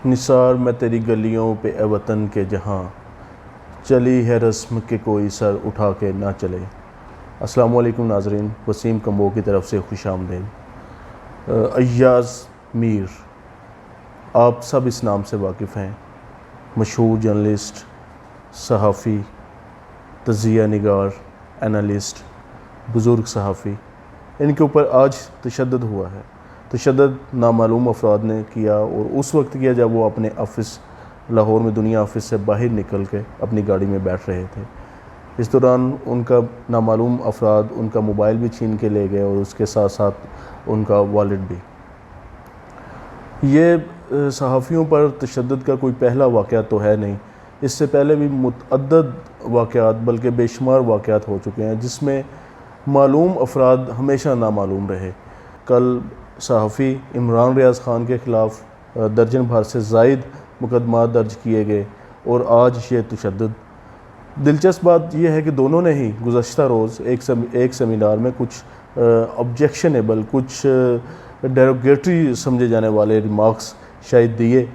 نثار میں تیری گلیوں پہ اے وطن کے جہاں چلی ہے رسم کہ کوئی سر اٹھا کے نہ چلے۔ السلام علیکم ناظرین، وسیم کمبو کی طرف سے خوش آمدید۔ ایاز میر، آپ سب اس نام سے واقف ہیں، مشہور جرنلسٹ، صحافی، تجزیہ نگار، اینالسٹ، بزرگ صحافی۔ ان کے اوپر آج تشدد ہوا ہے۔ تشدد نامعلوم افراد نے کیا، اور اس وقت کیا جب وہ اپنے آفس لاہور میں دنیا آفس سے باہر نکل کے اپنی گاڑی میں بیٹھ رہے تھے۔ اس دوران ان کا نامعلوم افراد ان کا موبائل بھی چھین کے لے گئے، اور اس کے ساتھ ساتھ ان کا والٹ بھی۔ یہ صحافیوں پر تشدد کا کوئی پہلا واقعہ تو ہے نہیں، اس سے پہلے بھی متعدد واقعات بلکہ بے شمار واقعات ہو چکے ہیں جس میں معلوم افراد ہمیشہ نامعلوم رہے۔ کل صحافی عمران ریاض خان کے خلاف درجن بھر سے زائد مقدمات درج کیے گئے، اور آج یہ تشدد۔ دلچسپ بات یہ ہے کہ دونوں نے ہی گزشتہ روز ایک سیمینار میں کچھ آبجیکشنیبل، کچھ ڈیروگیٹری سمجھے جانے والے ریمارکس شاید دیے۔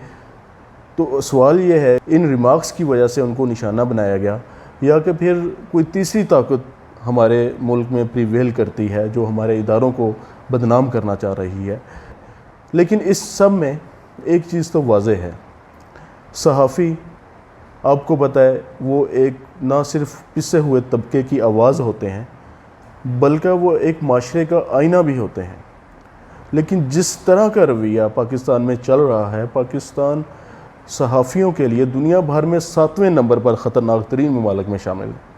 تو سوال یہ ہے، ان ریمارکس کی وجہ سے ان کو نشانہ بنایا گیا، یا کہ پھر کوئی تیسری طاقت ہمارے ملک میں پریویل کرتی ہے جو ہمارے اداروں کو بدنام کرنا چاہ رہی ہے۔ لیکن اس سب میں ایک چیز تو واضح ہے، صحافی آپ کو پتہ ہے وہ ایک نہ صرف پسے ہوئے طبقے کی آواز ہوتے ہیں بلکہ وہ ایک معاشرے کا آئینہ بھی ہوتے ہیں۔ لیکن جس طرح کا رویہ پاکستان میں چل رہا ہے، پاکستان صحافیوں کے لیے دنیا بھر میں 7ویں نمبر پر خطرناک ترین ممالک میں شامل ہے۔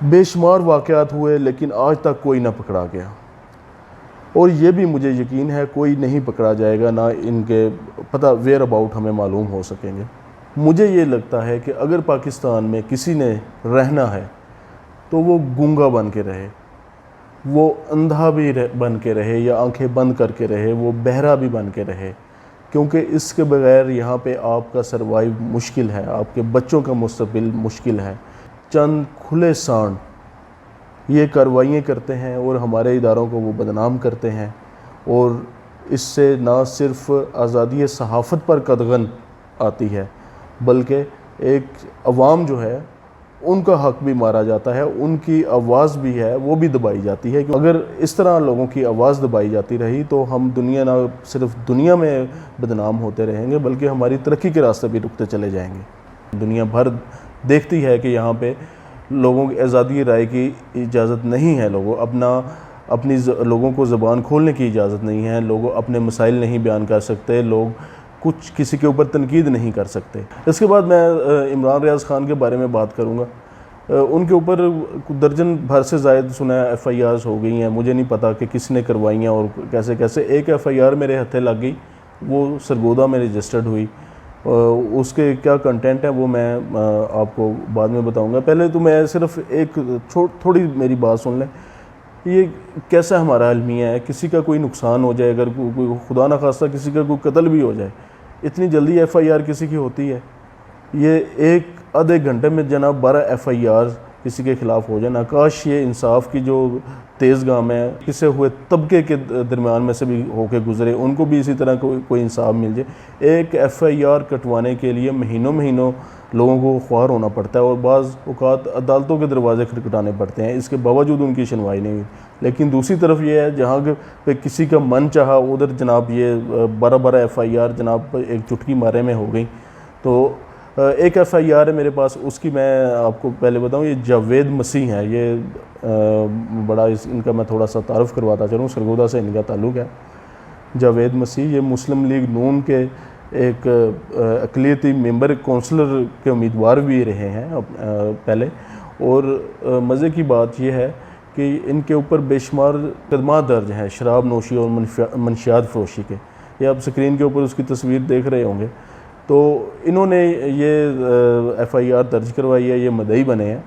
بے شمار واقعات ہوئے لیکن آج تک کوئی نہ پکڑا گیا، اور یہ بھی مجھے یقین ہے کوئی نہیں پکڑا جائے گا، نہ ان کے پتہ ویئر اباؤٹ ہمیں معلوم ہو سکیں گے۔ مجھے یہ لگتا ہے کہ اگر پاکستان میں کسی نے رہنا ہے تو وہ گونگا بن کے رہے، وہ اندھا بھی بن کے رہے، یا آنکھیں بند کر کے رہے، وہ بہرا بھی بن کے رہے، کیونکہ اس کے بغیر یہاں پہ آپ کا سروائیو مشکل ہے، آپ کے بچوں کا مستقبل مشکل ہے۔ چند کھلے سانڈ یہ کارروائیاں کرتے ہیں اور ہمارے اداروں کو وہ بدنام کرتے ہیں، اور اس سے نہ صرف آزادی صحافت پر قدغن آتی ہے بلکہ ایک عوام جو ہے ان کا حق بھی مارا جاتا ہے، ان کی آواز بھی ہے وہ بھی دبائی جاتی ہے۔ اگر اس طرح لوگوں کی آواز دبائی جاتی رہی تو ہم دنیا نہ صرف دنیا میں بدنام ہوتے رہیں گے بلکہ ہماری ترقی کے راستے بھی رکتے چلے جائیں گے۔ دنیا بھر دیکھتی ہے کہ یہاں پہ لوگوں کی آزادی رائے کی اجازت نہیں ہے، لوگوں کو زبان کھولنے کی اجازت نہیں ہے، لوگ اپنے مسائل نہیں بیان کر سکتے، لوگ کچھ کسی کے اوپر تنقید نہیں کر سکتے۔ اس کے بعد میں عمران ریاض خان کے بارے میں بات کروں گا۔ ان کے اوپر درجن بھر سے زائد سنا ایف آئی آرز ہو گئی ہیں، مجھے نہیں پتا کہ کس نے کروائی ہیں اور کیسے۔ ایک ایف آئی آر میرے ہتھے لگ گئی، وہ سرگودا میں رجسٹرڈ ہوئی، اس کے کیا کنٹینٹ ہے وہ میں آپ کو بعد میں بتاؤں گا۔ پہلے تو میں صرف ایک تھوڑی میری بات سن لیں، یہ کیسا ہمارا المیہ ہے، کسی کا کوئی نقصان ہو جائے، اگر کوئی خدا نخواستہ کسی کا کوئی قتل بھی ہو جائے، اتنی جلدی ایف آئی آر کسی کی ہوتی ہے؟ یہ ایک آدھے گھنٹے میں جناب 12 ایف آئی آر کسی کے خلاف ہو جائے۔ ناکاش یہ انصاف کی جو تیز گام ہے کسے ہوئے طبقے کے درمیان میں سے بھی ہو کے گزرے، ان کو بھی اسی طرح کوئی انصاف مل جائے۔ ایک ایف آئی آر کٹوانے کے لیے مہینوں لوگوں کو خوار ہونا پڑتا ہے، اور بعض اوقات عدالتوں کے دروازے کھٹکھٹانے پڑتے ہیں، اس کے باوجود ان کی سنوائی نہیں ہوئی۔ لیکن دوسری طرف یہ ہے جہاں پہ کسی کا من چاہا ادھر جناب یہ 12 ایف آئی آر جناب ایک چٹکی مارے میں ہو گئی۔ تو ایک ایف آئی آر ہے میرے پاس، اس کی میں آپ کو پہلے بتاؤں، یہ جاوید مسیح ہے، یہ بڑا ان کا میں تھوڑا سا تعارف کرواتا چلوں، سرگودا سے ان کا تعلق ہے۔ جاوید مسیح یہ مسلم لیگ نون کے ایک اقلیتی ممبر کونسلر کے امیدوار بھی رہے ہیں پہلے، اور مزے کی بات یہ ہے کہ ان کے اوپر بے شمار مقدمات درج ہیں شراب نوشی اور منشیات فروشی کے۔ یہ آپ سکرین کے اوپر اس کی تصویر دیکھ رہے ہوں گے۔ تو انہوں نے یہ ایف آئی آر درج کروائی ہے، یہ مدعی بنے ہیں۔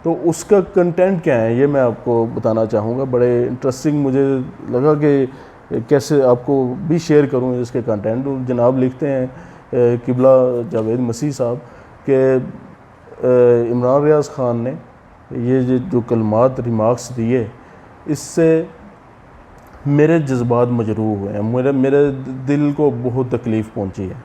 تو اس کا کنٹینٹ کیا ہے یہ میں آپ کو بتانا چاہوں گا، بڑے انٹرسٹنگ مجھے لگا کہ کیسے آپ کو بھی شیئر کروں اس کے کنٹینٹ۔ جناب لکھتے ہیں قبلہ جاوید مسیح صاحب کہ عمران ریاض خان نے یہ جو کلمات ریمارکس دیے، اس سے میرے جذبات مجروح ہوئے ہیں، میرے دل کو بہت تکلیف پہنچی ہے،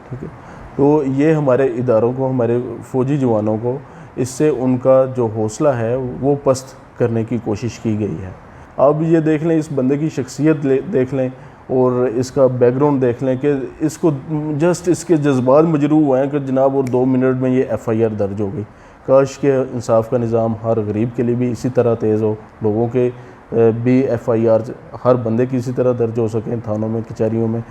ٹھیک ہے. تو یہ ہمارے اداروں کو، ہمارے فوجی جوانوں کو، اس سے ان کا جو حوصلہ ہے وہ پست کرنے کی کوشش کی گئی ہے. آپ یہ دیکھ لیں، اس بندے کی شخصیت دیکھ لیں اور اس کا بیک گراؤنڈ دیکھ لیں کہ اس کو جسٹ اس کے جذبات مجروح ہوئے ہیں کہ جناب اور 2 منٹ میں یہ ایف آئی آر درج ہو گئی. کاش کہ انصاف کا نظام ہر غریب کے لیے بھی اسی طرح تیز ہو، لوگوں کے بھی ایف آئی آر ہر بندے کی اسی طرح درج ہو سکیں تھانوں میں، کچہریوں میں.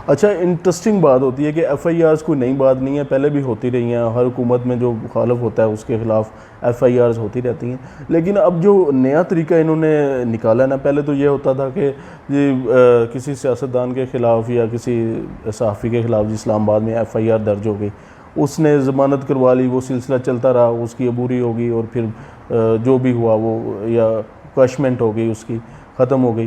اچھا، انٹرسٹنگ بات ہوتی ہے کہ ایف آئی آرز کوئی نئی بات نہیں ہے، پہلے بھی ہوتی رہی ہیں، ہر حکومت میں جو مخالف ہوتا ہے اس کے خلاف ایف آئی آرز ہوتی رہتی ہیں. لیکن اب جو نیا طریقہ انہوں نے نکالا نا، پہلے تو یہ ہوتا تھا کہ کسی سیاستدان کے خلاف یا کسی صحافی کے خلاف اسلام آباد میں ایف آئی آر درج ہو گئی، اس نے ضمانت کروا لی، وہ سلسلہ چلتا رہا، اس کی عبوری ہو گئی اور پھر جو بھی ہوا وہ یا کاشمنٹ ہو گئی، اس کی ختم ہو گئی.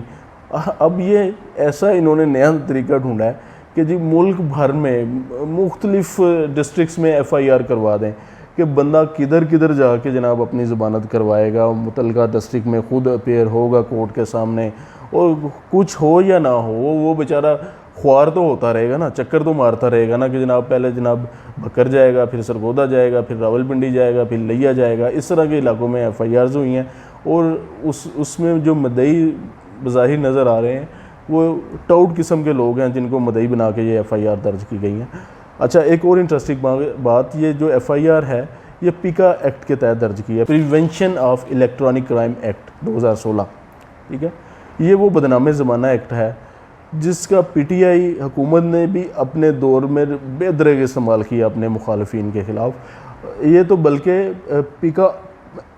اب یہ ایسا انہوں نے نیا طریقہ ڈھونڈا ہے کہ جی ملک بھر میں مختلف ڈسٹرکٹس میں ایف آئی آر کروا دیں کہ بندہ کدھر کدھر جا کے جناب اپنی ضمانت کروائے گا، متعلقہ ڈسٹرکٹ میں خود اپیئر ہوگا کورٹ کے سامنے، اور کچھ ہو یا نہ ہو وہ بیچارہ خوار تو ہوتا رہے گا نا، چکر تو مارتا رہے گا نا کہ جناب پہلے جناب بکر جائے گا، پھر سرگودا جائے گا، پھر راولپنڈی جائے گا، پھر لیا جائے گا. اس طرح کے علاقوں میں ایف آئی آرز ہوئی ہیں اور اس میں جو مدعی بظاہر نظر آ رہے ہیں وہ ٹاؤٹ قسم کے لوگ ہیں جن کو مدعی بنا کے یہ ایف آئی آر درج کی گئی ہیں. اچھا، ایک اور انٹرسٹنگ بات، یہ جو ایف آئی آر ہے یہ پیکا ایکٹ کے تحت درج کی ہے، prevention of electronic crime act 2016. ٹھیک ہے، یہ وہ بدنام زمانہ ایکٹ ہے جس کا پی ٹی آئی حکومت نے بھی اپنے دور میں بے دریغ استعمال کیا اپنے مخالفین کے خلاف. یہ تو بلکہ پیکا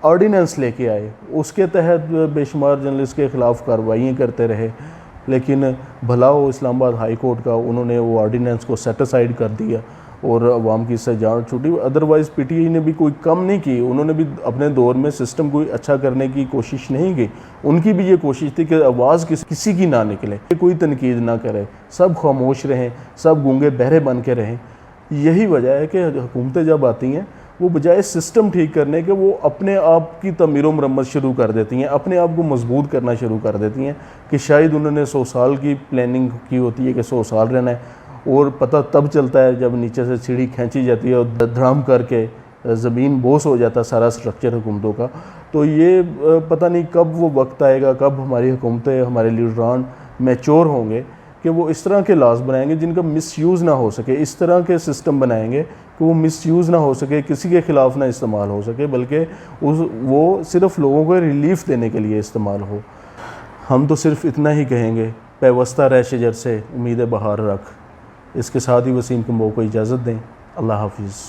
آرڈیننس لے کے آئے، اس کے تحت بے شمار جرنلسٹ کے خلاف کارروائیاں کرتے رہے، لیکن بھلا ہو اسلام آباد ہائی کورٹ کا، انہوں نے وہ آرڈیننس کو سیٹ اسائیڈ کر دیا اور عوام کی اس سے جان چھوٹی. ادروائز پی ٹی آئی نے بھی کوئی کم نہیں کی، انہوں نے بھی اپنے دور میں سسٹم کو اچھا کرنے کی کوشش نہیں کی. ان کی بھی یہ کوشش تھی کہ آواز کسی کی نہ نکلے، کوئی تنقید نہ کرے، سب خاموش رہیں، سب گونگے بہرے بن کے رہیں. یہی وجہ ہے کہ حکومتیں جب آتی ہیں وہ بجائے سسٹم ٹھیک کرنے کے وہ اپنے آپ کی تعمیر و مرمت شروع کر دیتی ہیں، اپنے آپ کو مضبوط کرنا شروع کر دیتی ہیں کہ شاید انہوں نے 100 سال کی پلاننگ کی ہوتی ہے کہ 100 سال رہنا ہے، اور پتہ تب چلتا ہے جب نیچے سے سیڑھی کھینچی جاتی ہے اور دھڑام کر کے زمین بوس ہو جاتا سارا سٹرکچر حکومتوں کا. تو یہ پتہ نہیں کب وہ وقت آئے گا، کب ہماری حکومتیں، ہمارے لیڈران میچور ہوں گے کہ وہ اس طرح کے لاز بنائیں گے جن کا مس یوز نہ ہو سکے، اس طرح کے سسٹم بنائیں گے کہ وہ مس یوز نہ ہو سکے، کسی کے خلاف نہ استعمال ہو سکے، بلکہ وہ صرف لوگوں کو ریلیف دینے کے لیے استعمال ہو. ہم تو صرف اتنا ہی کہیں گے، پیوستہ رہ شجر سے امید بہار رکھ. اس کے ساتھ ہی وسیم کمبو کو اجازت دیں. اللہ حافظ.